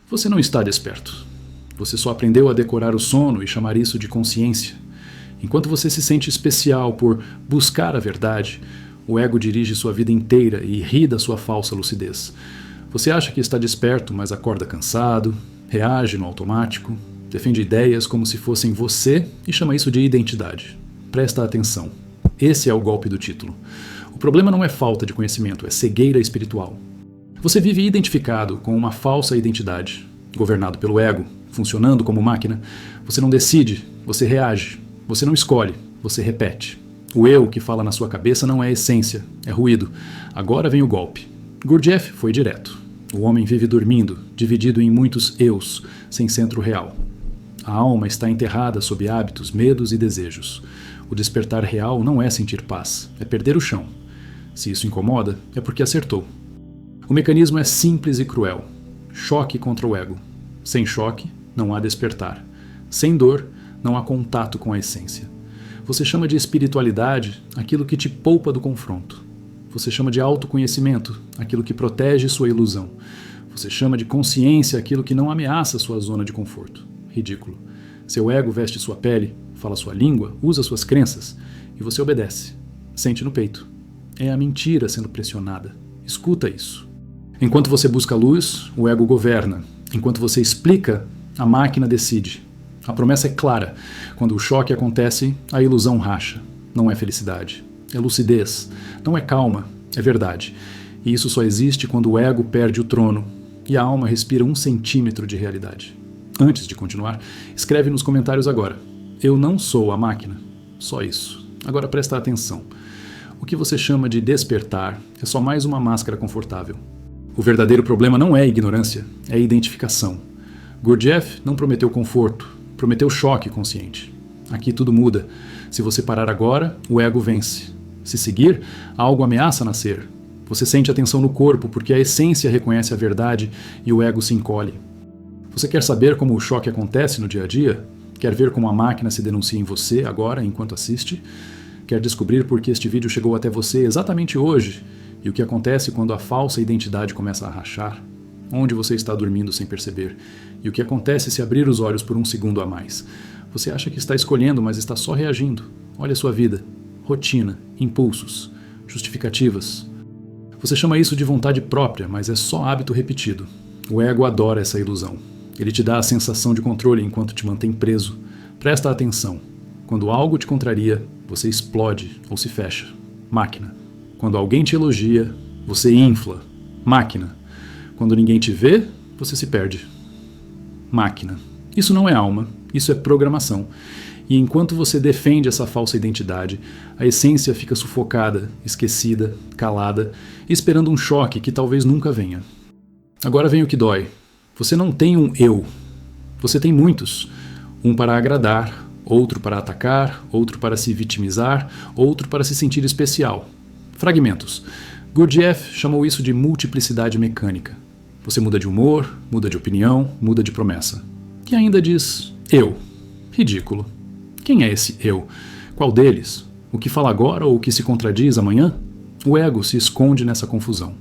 Você não está desperto. Você só aprendeu a decorar o sono e chamar isso de consciência. Enquanto você se sente especial por buscar a verdade, o ego dirige sua vida inteira e ri da sua falsa lucidez. Você acha que está desperto, mas acorda cansado, reage no automático, defende ideias como se fossem você e chama isso de identidade. Presta atenção. Esse é o golpe do título. O problema não é falta de conhecimento, é cegueira espiritual. Você vive identificado com uma falsa identidade, governado pelo ego, funcionando como máquina. Você não decide, você reage. Você não escolhe, você repete. O eu que fala na sua cabeça não é essência, é ruído. Agora vem o golpe. Gurdjieff foi direto. O homem vive dormindo, dividido em muitos eus, sem centro real. A alma está enterrada sob hábitos, medos e desejos. O despertar real não é sentir paz, é perder o chão. Se isso incomoda, é porque acertou. O mecanismo é simples e cruel. Choque contra o ego. Sem choque, não há despertar. Sem dor, não há contato com a essência. Você chama de espiritualidade aquilo que te poupa do confronto. Você chama de autoconhecimento aquilo que protege sua ilusão. Você chama de consciência aquilo que não ameaça sua zona de conforto. Ridículo. Seu ego veste sua pele, fala sua língua, usa suas crenças, e você obedece. Sente no peito. É a mentira sendo pressionada. Escuta isso. Enquanto você busca a luz, o ego governa. Enquanto você explica, a máquina decide. A promessa é clara. Quando o choque acontece, a ilusão racha. Não é felicidade. É lucidez. Não é calma. É verdade. E isso só existe quando o ego perde o trono e a alma respira 1 centímetro de realidade. Antes de continuar, escreve nos comentários agora. Eu não sou a máquina. Só isso. Agora presta atenção. O que você chama de despertar é só mais uma máscara confortável. O verdadeiro problema não é ignorância, é identificação. Gurdjieff não prometeu conforto, prometeu choque consciente. Aqui tudo muda. Se você parar agora, o ego vence. Se seguir, algo ameaça nascer. Você sente a tensão no corpo porque a essência reconhece a verdade e o ego se encolhe. Você quer saber como o choque acontece no dia a dia? Quer ver como a máquina se denuncia em você agora, enquanto assiste? Quer descobrir por que este vídeo chegou até você exatamente hoje? E o que acontece quando a falsa identidade começa a rachar? Onde você está dormindo sem perceber? E o que acontece se abrir os olhos por 1 segundo a mais? Você acha que está escolhendo, mas está só reagindo. Olha a sua vida. Rotina, impulsos, justificativas. Você chama isso de vontade própria, mas é só hábito repetido. O ego adora essa ilusão. Ele te dá a sensação de controle enquanto te mantém preso. Presta atenção. Quando algo te contraria, você explode ou se fecha. Máquina. Quando alguém te elogia, você infla. Máquina. Quando ninguém te vê, você se perde. Máquina. Isso não é alma, isso é programação. E enquanto você defende essa falsa identidade, a essência fica sufocada, esquecida, calada, esperando um choque que talvez nunca venha. Agora vem o que dói. Você não tem um eu. Você tem muitos. Um para agradar, outro para atacar, outro para se vitimizar, outro para se sentir especial. Fragmentos. Gurdjieff chamou isso de multiplicidade mecânica. Você muda de humor, muda de opinião, muda de promessa. E ainda diz eu. Ridículo. Quem é esse eu? Qual deles? O que fala agora ou o que se contradiz amanhã? O ego se esconde nessa confusão.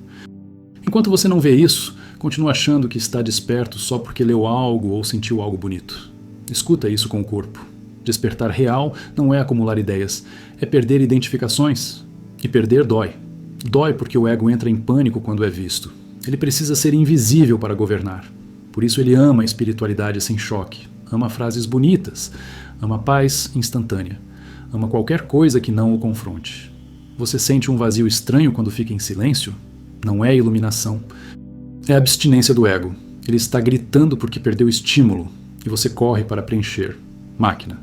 Enquanto você não vê isso, continua achando que está desperto só porque leu algo ou sentiu algo bonito. Escuta isso com o corpo. Despertar real não é acumular ideias, é perder identificações. E perder dói. Dói porque o ego entra em pânico quando é visto. Ele precisa ser invisível para governar. Por isso ele ama a espiritualidade sem choque. Ama frases bonitas. Ama paz instantânea. Ama qualquer coisa que não o confronte. Você sente um vazio estranho quando fica em silêncio? Não é iluminação. É a abstinência do ego. Ele está gritando porque perdeu estímulo. E você corre para preencher. Máquina.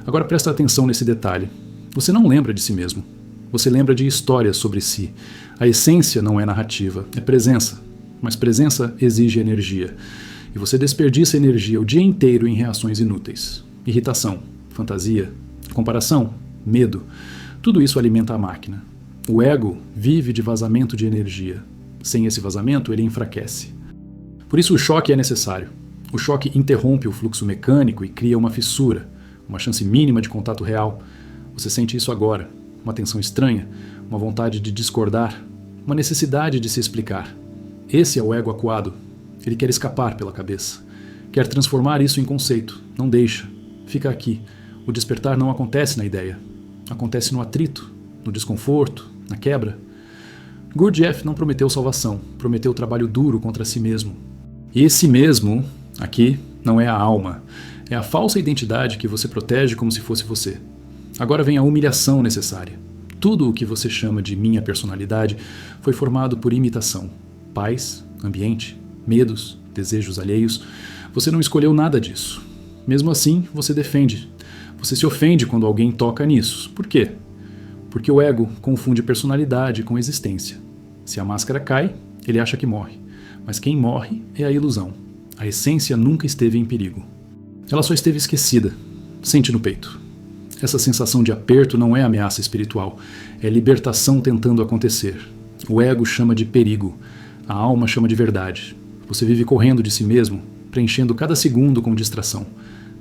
Agora presta atenção nesse detalhe. Você não lembra de si mesmo. Você lembra de histórias sobre si. A essência não é narrativa, é presença. Mas presença exige energia. E você desperdiça energia o dia inteiro em reações inúteis. Irritação, fantasia, comparação, medo. Tudo isso alimenta a máquina. O ego vive de vazamento de energia. Sem esse vazamento, ele enfraquece. Por isso o choque é necessário. O choque interrompe o fluxo mecânico e cria uma fissura, uma chance mínima de contato real. Você sente isso agora. Uma tensão estranha, uma vontade de discordar, uma necessidade de se explicar. Esse é o ego acuado. Ele quer escapar pela cabeça. Quer transformar isso em conceito. Não deixa. Fica aqui. O despertar não acontece na ideia. Acontece no atrito, no desconforto, na quebra. Gurdjieff não prometeu salvação. Prometeu trabalho duro contra si mesmo. E esse mesmo, aqui, não é a alma. É a falsa identidade que você protege como se fosse você. Agora vem a humilhação necessária. Tudo o que você chama de minha personalidade foi formado por imitação. Pais, ambiente, medos, desejos alheios. Você não escolheu nada disso. Mesmo assim, você defende. Você se ofende quando alguém toca nisso. Por quê? Porque o ego confunde personalidade com existência. Se a máscara cai, ele acha que morre. Mas quem morre é a ilusão. A essência nunca esteve em perigo. Ela só esteve esquecida. Sente no peito. Essa sensação de aperto não é ameaça espiritual. É libertação tentando acontecer. O ego chama de perigo. A alma chama de verdade. Você vive correndo de si mesmo, preenchendo cada segundo com distração.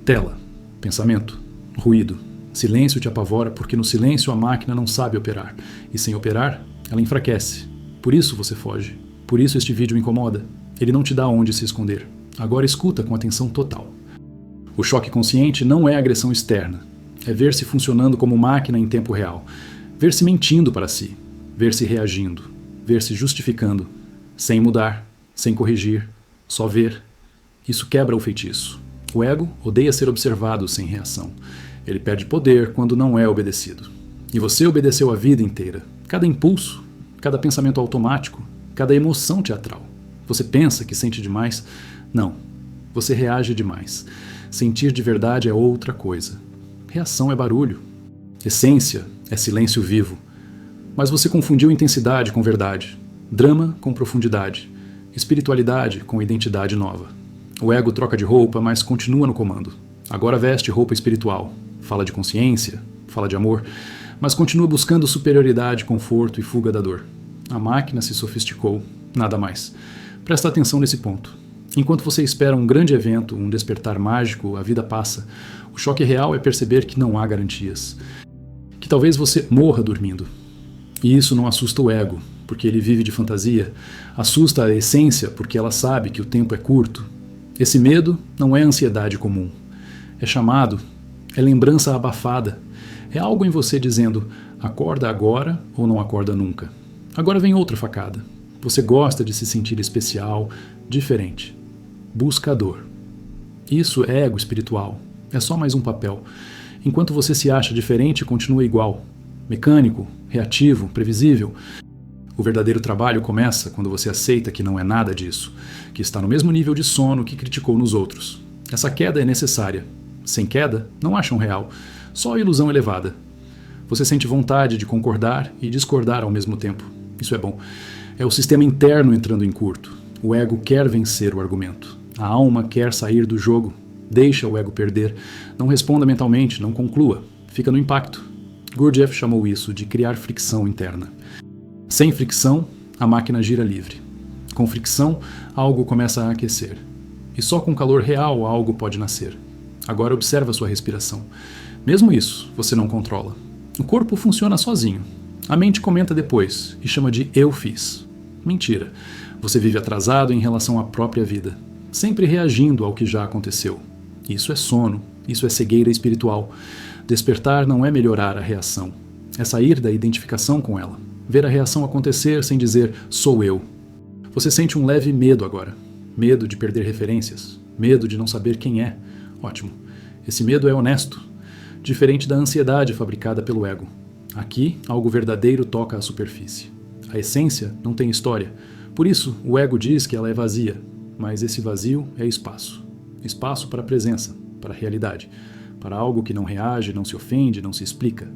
Tela, pensamento, ruído. Silêncio te apavora porque no silêncio a máquina não sabe operar. E sem operar, ela enfraquece. Por isso você foge. Por isso este vídeo incomoda. Ele não te dá onde se esconder. Agora escuta com atenção total. O choque consciente não é agressão externa. É ver-se funcionando como máquina em tempo real. Ver-se mentindo para si. Ver-se reagindo. Ver-se justificando. Sem mudar. Sem corrigir. Só ver. Isso quebra o feitiço. O ego odeia ser observado sem reação. Ele perde poder quando não é obedecido. E você obedeceu a vida inteira. Cada impulso, cada pensamento automático, cada emoção teatral. Você pensa que sente demais? Não. Você reage demais. Sentir de verdade é outra coisa. Reação é barulho. Essência é silêncio vivo. Mas você confundiu intensidade com verdade. Drama com profundidade. Espiritualidade com identidade nova. O ego troca de roupa, mas continua no comando. Agora veste roupa espiritual. Fala de consciência, fala de amor, mas continua buscando superioridade, conforto e fuga da dor. A máquina se sofisticou, nada mais. Presta atenção nesse ponto. Enquanto você espera um grande evento, um despertar mágico, a vida passa. O choque real é perceber que não há garantias. Que talvez você morra dormindo. E isso não assusta o ego, porque ele vive de fantasia. Assusta a essência, porque ela sabe que o tempo é curto. Esse medo não é ansiedade comum. É chamado, é lembrança abafada. É algo em você dizendo, acorda agora ou não acorda nunca. Agora vem outra facada. Você gosta de se sentir especial, diferente. Buscador. Isso é ego espiritual. É só mais um papel. Enquanto você se acha diferente, continua igual. Mecânico, reativo, previsível. O verdadeiro trabalho começa quando você aceita que não é nada disso, que está no mesmo nível de sono que criticou nos outros. Essa queda é necessária. Sem queda, não acham real, só ilusão elevada. Você sente vontade de concordar e discordar ao mesmo tempo. Isso é bom. É o sistema interno entrando em curto. O ego quer vencer o argumento. A alma quer sair do jogo. Deixa o ego perder. Não responda mentalmente, não conclua. Fica no impacto. Gurdjieff chamou isso de criar fricção interna. Sem fricção, a máquina gira livre. Com fricção, algo começa a aquecer. E só com calor real algo pode nascer. Agora observa sua respiração. Mesmo isso, você não controla. O corpo funciona sozinho. A mente comenta depois e chama de eu fiz. Mentira. Você vive atrasado em relação à própria vida, sempre reagindo ao que já aconteceu. Isso é sono, isso é cegueira espiritual. Despertar não é melhorar a reação, é sair da identificação com ela. Ver a reação acontecer sem dizer, sou eu. Você sente um leve medo agora. Medo de perder referências. Medo de não saber quem é. Ótimo. Esse medo é honesto. Diferente da ansiedade fabricada pelo ego. Aqui, algo verdadeiro toca a superfície. A essência não tem história. Por isso, o ego diz que ela é vazia. Mas esse vazio é espaço. Espaço para a presença, para a realidade. Para algo que não reage, não se ofende, não se explica.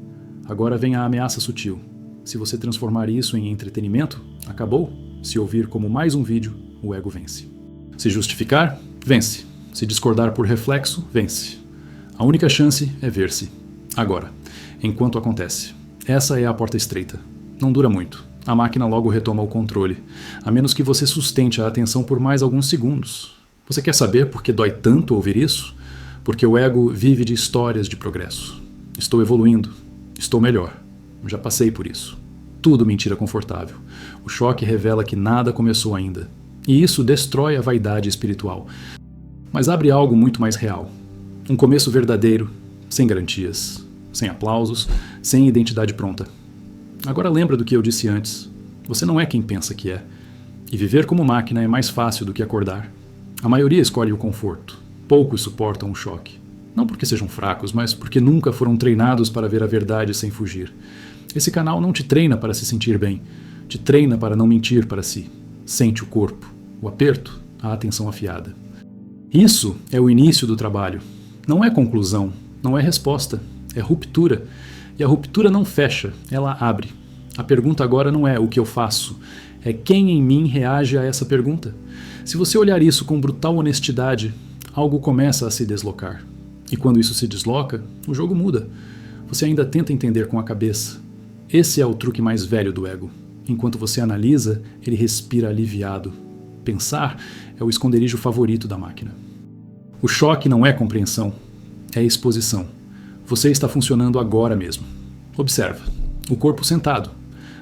Agora vem a ameaça sutil. Se você transformar isso em entretenimento, acabou. Se ouvir como mais um vídeo, o ego vence. Se justificar, vence. Se discordar por reflexo, vence. A única chance é ver-se. Agora, enquanto acontece. Essa é a porta estreita. Não dura muito. A máquina logo retoma o controle, a menos que você sustente a atenção por mais alguns segundos. Você quer saber por que dói tanto ouvir isso? Porque o ego vive de histórias de progresso. Estou evoluindo. Estou melhor. Já passei por isso. Tudo mentira confortável. O choque revela que nada começou ainda. E isso destrói a vaidade espiritual. Mas abre algo muito mais real. Um começo verdadeiro, sem garantias, sem aplausos, sem identidade pronta. Agora lembra do que eu disse antes. Você não é quem pensa que é. E viver como máquina é mais fácil do que acordar. A maioria escolhe o conforto. Poucos suportam o choque. Não porque sejam fracos, mas porque nunca foram treinados para ver a verdade sem fugir. Esse canal não te treina para se sentir bem. Te treina para não mentir para si. Sente o corpo, o aperto, a atenção afiada. Isso é o início do trabalho. Não é conclusão, não é resposta, é ruptura. E a ruptura não fecha, ela abre. A pergunta agora não é o que eu faço, é quem em mim reage a essa pergunta. Se você olhar isso com brutal honestidade, algo começa a se deslocar. E quando isso se desloca, o jogo muda. Você ainda tenta entender com a cabeça. Esse é o truque mais velho do ego. Enquanto você analisa, ele respira aliviado. Pensar é o esconderijo favorito da máquina. O choque não é compreensão, é exposição. Você está funcionando agora mesmo. Observa. O corpo sentado,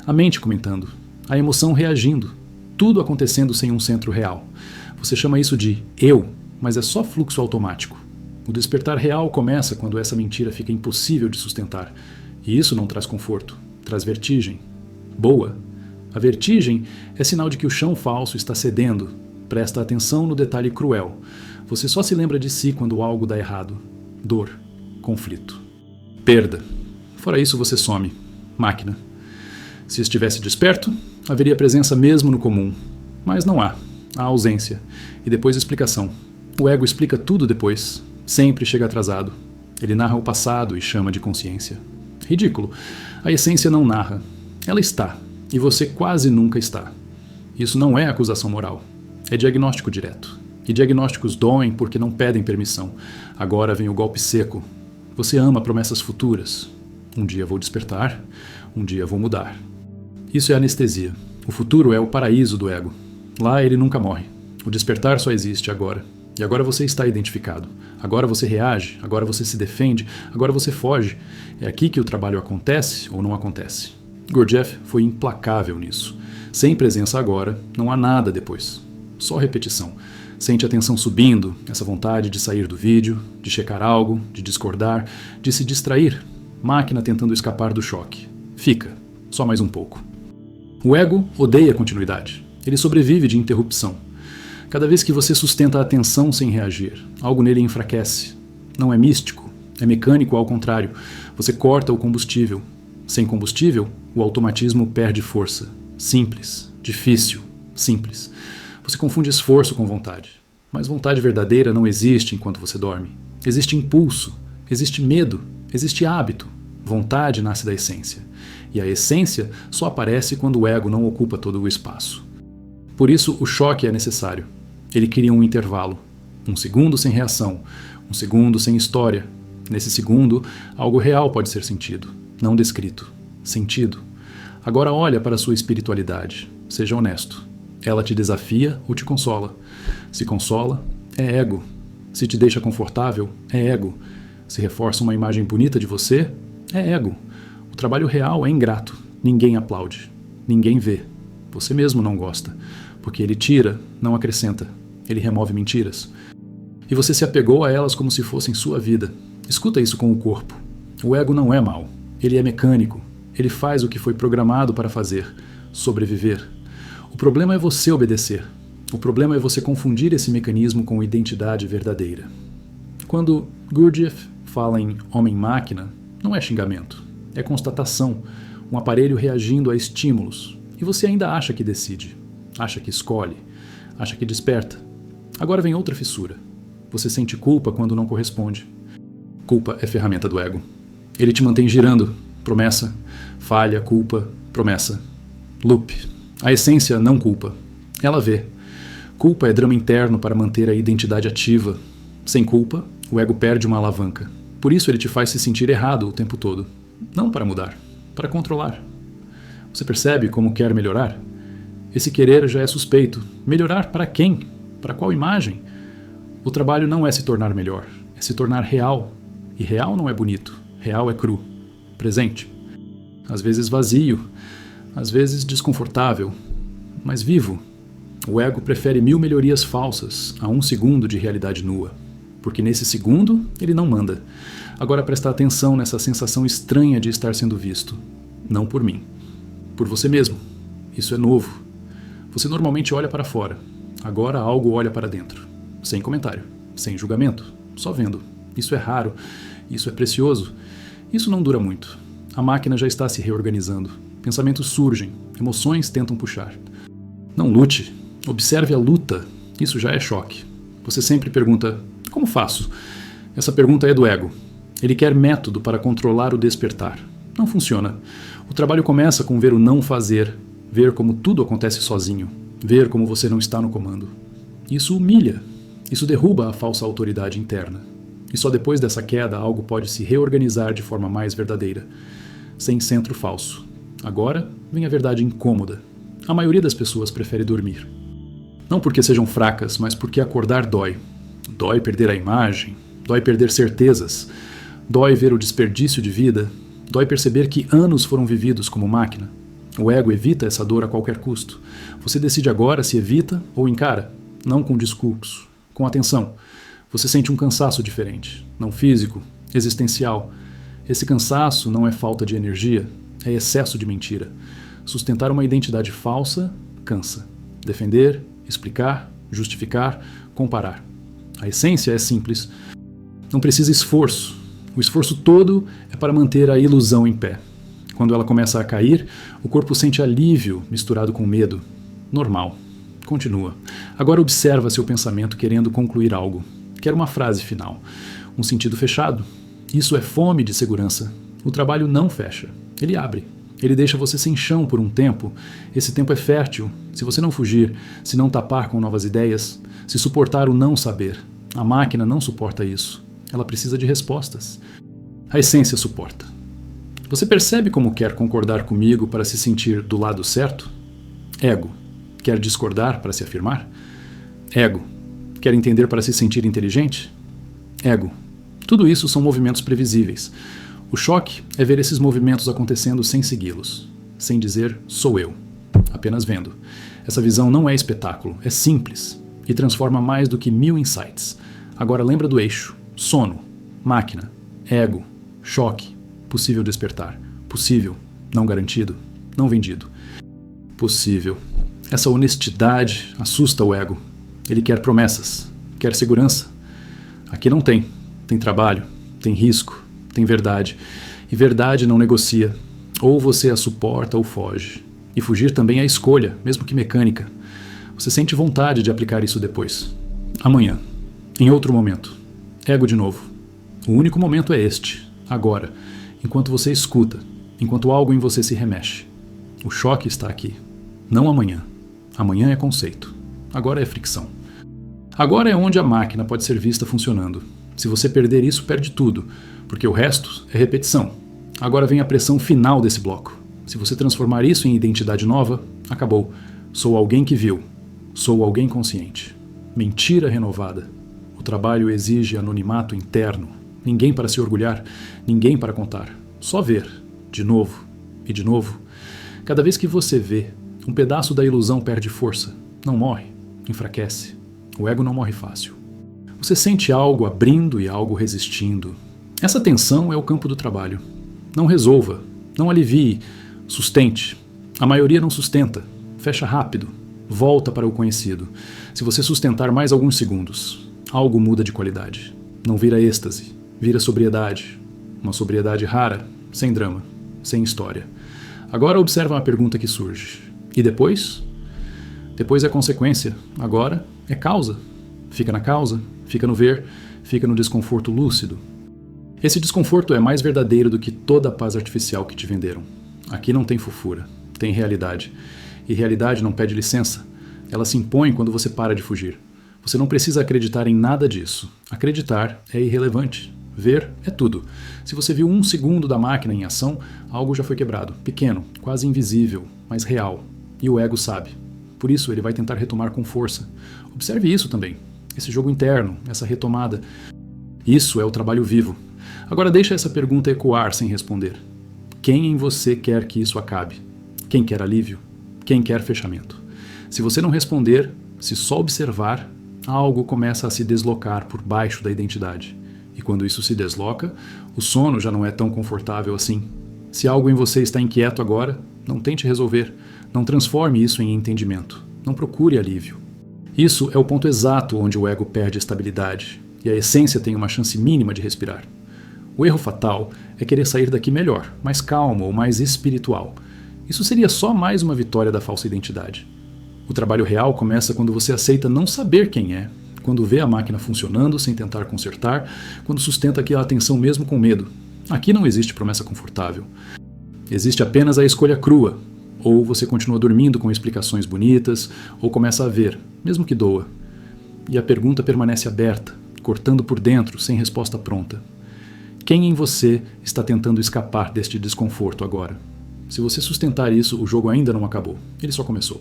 a mente comentando, a emoção reagindo, tudo acontecendo sem um centro real. Você chama isso de eu, mas é só fluxo automático. O despertar real começa quando essa mentira fica impossível de sustentar. E isso não traz conforto, traz vertigem. Boa. A vertigem é sinal de que o chão falso está cedendo. Presta atenção no detalhe cruel. Você só se lembra de si quando algo dá errado. Dor. Conflito. Perda. Fora isso você some. Máquina. Se estivesse desperto, haveria presença mesmo no comum. Mas não há. Há ausência. E depois explicação. O ego explica tudo depois. Sempre chega atrasado. Ele narra o passado e chama de consciência. Ridículo. A essência não narra. Ela está. E você quase nunca está. Isso não é acusação moral. É diagnóstico direto. E diagnósticos doem porque não pedem permissão. Agora vem o golpe seco. Você ama promessas futuras. Um dia vou despertar. Um dia vou mudar. Isso é anestesia. O futuro é o paraíso do ego. Lá ele nunca morre. O despertar só existe agora. E agora você está identificado. Agora você reage. Agora você se defende. Agora você foge. É aqui que o trabalho acontece ou não acontece. Gurdjieff foi implacável nisso. Sem presença agora, não há nada depois. Só repetição. Sente a tensão subindo, essa vontade de sair do vídeo, de checar algo, de discordar, de se distrair. Máquina tentando escapar do choque. Fica. Só mais um pouco. O ego odeia continuidade. Ele sobrevive de interrupção. Cada vez que você sustenta a atenção sem reagir, algo nele enfraquece. Não é místico, é mecânico ao contrário. Você corta o combustível. Sem combustível, o automatismo perde força. Simples, difícil, simples. Você confunde esforço com vontade. Mas vontade verdadeira não existe enquanto você dorme. Existe impulso, existe medo, existe hábito. Vontade nasce da essência. E a essência só aparece quando o ego não ocupa todo o espaço. Por isso, o choque é necessário. Ele cria um intervalo. Um segundo sem reação. Um segundo sem história. Nesse segundo, algo real pode ser sentido. Não descrito. Sentido. Agora olha para a sua espiritualidade. Seja honesto. Ela te desafia ou te consola. Se consola, é ego. Se te deixa confortável, é ego. Se reforça uma imagem bonita de você, é ego. O trabalho real é ingrato. Ninguém aplaude. Ninguém vê. Você mesmo não gosta. Porque ele tira, não acrescenta. Ele remove mentiras. E você se apegou a elas como se fossem sua vida. Escuta isso com o corpo. O ego não é mau. Ele é mecânico. Ele faz o que foi programado para fazer. Sobreviver. O problema é você obedecer. O problema é você confundir esse mecanismo com identidade verdadeira. Quando Gurdjieff fala em homem-máquina, não é xingamento. É constatação. Um aparelho reagindo a estímulos. E você ainda acha que decide. Acha que escolhe. Acha que desperta. Agora vem outra fissura. Você sente culpa quando não corresponde. Culpa é ferramenta do ego. Ele te mantém girando. Promessa. Falha, culpa, promessa. Loop. A essência não culpa. Ela vê. Culpa é drama interno para manter a identidade ativa. Sem culpa, o ego perde uma alavanca. Por isso ele te faz se sentir errado o tempo todo. Não para mudar, para controlar. Você percebe como quer melhorar? Esse querer já é suspeito. Melhorar para quem? Para qual imagem? O trabalho não é se tornar melhor, é se tornar real. E real não é bonito, real é cru. Presente. Às vezes vazio, às vezes desconfortável, mas vivo. O ego prefere 1000 melhorias falsas a 1 segundo de realidade nua, porque nesse segundo ele não manda. Agora presta atenção nessa sensação estranha de estar sendo visto. Não por mim. Por você mesmo. Isso é novo. Você normalmente olha para fora. Agora algo olha para dentro. Sem comentário. Sem julgamento. Só vendo. Isso é raro. Isso é precioso. Isso não dura muito. A máquina já está se reorganizando. Pensamentos surgem. Emoções tentam puxar. Não lute. Observe a luta. Isso já é choque. Você sempre pergunta: como faço? Essa pergunta é do ego. Ele quer método para controlar o despertar. Não funciona. O trabalho começa com ver o não fazer, ver como tudo acontece sozinho, ver como você não está no comando. Isso humilha. Isso derruba a falsa autoridade interna. E só depois dessa queda algo pode se reorganizar de forma mais verdadeira, sem centro falso. Agora vem a verdade incômoda. A maioria das pessoas prefere dormir. Não porque sejam fracas, mas porque acordar dói. Dói perder a imagem, dói perder certezas, dói ver o desperdício de vida, dói perceber que anos foram vividos como máquina. O ego evita essa dor a qualquer custo. Você decide agora se evita ou encara, não com discurso, com atenção. Você sente um cansaço diferente, não físico, existencial. Esse cansaço não é falta de energia, é excesso de mentira. Sustentar uma identidade falsa cansa. Defender, explicar, justificar, comparar. A essência é simples. Não precisa esforço. O esforço todo é para manter a ilusão em pé. Quando ela começa a cair, o corpo sente alívio misturado com medo. Normal. Continua. Agora observa seu pensamento querendo concluir algo. Quer uma frase final. Um sentido fechado. Isso é fome de segurança. O trabalho não fecha. Ele abre. Ele deixa você sem chão por um tempo. Esse tempo é fértil. Se você não fugir, se não tapar com novas ideias, se suportar o não saber. A máquina não suporta isso. Ela precisa de respostas. A essência suporta. Você percebe como quer concordar comigo para se sentir do lado certo? Ego. Quer discordar para se afirmar? Ego. Quer entender para se sentir inteligente? Ego. Tudo isso são movimentos previsíveis. O choque é ver esses movimentos acontecendo sem segui-los, sem dizer sou eu, apenas vendo. Essa visão não é espetáculo, é simples e transforma mais do que 1000 insights. Agora lembra do eixo: sono, máquina, ego, choque, possível despertar, possível, não garantido, não vendido. Possível. Essa honestidade assusta o ego. Ele quer promessas, quer segurança. Aqui não tem. Tem trabalho, tem risco, tem verdade. E verdade não negocia. Ou você a suporta ou foge. E fugir também é escolha, mesmo que mecânica. Você sente vontade de aplicar isso depois. Amanhã. Em outro momento. Ego de novo. O único momento é este, agora, enquanto você escuta, enquanto algo em você se remexe. O choque está aqui. Não amanhã. Amanhã é conceito. Agora é fricção. Agora é onde a máquina pode ser vista funcionando. Se você perder isso, perde tudo, porque o resto é repetição. Agora vem a pressão final desse bloco. Se você transformar isso em identidade nova, acabou. Sou alguém que viu. Sou alguém consciente. Mentira renovada. O trabalho exige anonimato interno. Ninguém para se orgulhar, ninguém para contar. Só ver, de novo e de novo. Cada vez que você vê, um pedaço da ilusão perde força. Não morre, enfraquece. O ego não morre fácil. Você sente algo abrindo e algo resistindo. Essa tensão é o campo do trabalho. Não resolva, não alivie, sustente. A maioria não sustenta. Fecha rápido. Volta para o conhecido. Se você sustentar mais alguns segundos, algo muda de qualidade. Não vira êxtase, vira sobriedade. Uma sobriedade rara, sem drama, sem história. Agora observa uma pergunta que surge. E depois? Depois é consequência. Agora é causa. Fica na causa, fica no ver, fica no desconforto lúcido. Esse desconforto é mais verdadeiro do que toda a paz artificial que te venderam. Aqui não tem fofura, tem realidade. E realidade não pede licença. Ela se impõe quando você para de fugir. Você não precisa acreditar em nada disso. Acreditar é irrelevante. Ver é tudo. Se você viu 1 segundo da máquina em ação, algo já foi quebrado. Pequeno, quase invisível, mas real. E o ego sabe. Por isso ele vai tentar retomar com força. Observe isso também. Esse jogo interno, essa retomada. Isso é o trabalho vivo. Agora deixa essa pergunta ecoar sem responder. Quem em você quer que isso acabe? Quem quer alívio? Quem quer fechamento? Se você não responder, se só observar, algo começa a se deslocar por baixo da identidade. E quando isso se desloca, o sono já não é tão confortável assim. Se algo em você está inquieto agora, não tente resolver. Não transforme isso em entendimento. Não procure alívio. Isso é o ponto exato onde o ego perde estabilidade e a essência tem uma chance mínima de respirar. O erro fatal é querer sair daqui melhor, mais calmo ou mais espiritual. Isso seria só mais uma vitória da falsa identidade. O trabalho real começa quando você aceita não saber quem é, quando vê a máquina funcionando sem tentar consertar, quando sustenta aquela atenção mesmo com medo. Aqui não existe promessa confortável. Existe apenas a escolha crua. Ou você continua dormindo com explicações bonitas, ou começa a ver, mesmo que doa. E a pergunta permanece aberta, cortando por dentro, sem resposta pronta. Quem em você está tentando escapar deste desconforto agora? Se você sustentar isso, o jogo ainda não acabou. Ele só começou.